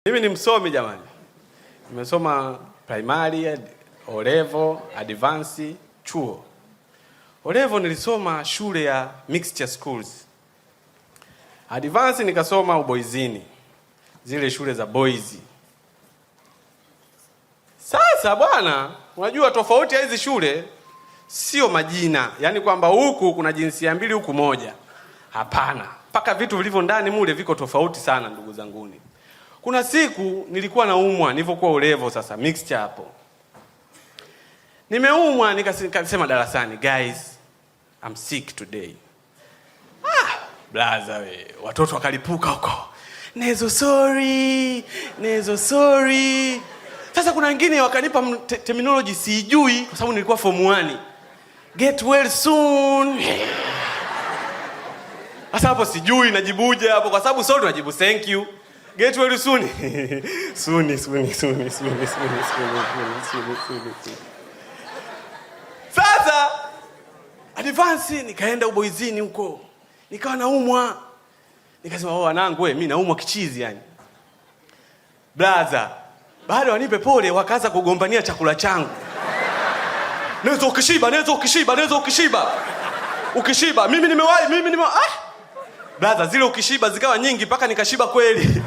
Mimi ni msomi jamani. Nimesoma primary, O level, advance, chuo. O level nilisoma shule ya mixture schools. Advance nikasoma uboizini. Zile shule za boys. Sasa bwana, unajua tofauti ya hizi shule sio majina. Yaani kwamba huku kuna jinsia mbili huku moja. Hapana. Paka vitu vilivyo ndani mule viko tofauti sana ndugu zanguni. Kuna siku nilikuwa naumwa, nilivyokuwa O level sasa, mixture hapo. Nimeumwa nikasema darasani, guys, I'm sick today. Blaza we, watoto wakalipuka huko. Nezo sorry. Sasa kuna wengine wakanipa terminology sijui kwa sababu nilikuwa form 1. Get well soon. Sasa hapo sijui najibuje hapo kwa sababu sorry najibu thank you. Get well soon. Soon. Sasa advance nikaenda uboizini huko. Nikawa naumwa. Nikasema wanangu mimi naumwa kichizi yani. Blaza, baada wanipe pole wakaanza kugombania chakula changu. Nezo ukishiba. Ukishiba, mimi nimewahi. Blaza, zile ukishiba zikawa nyingi mpaka nikashiba kweli.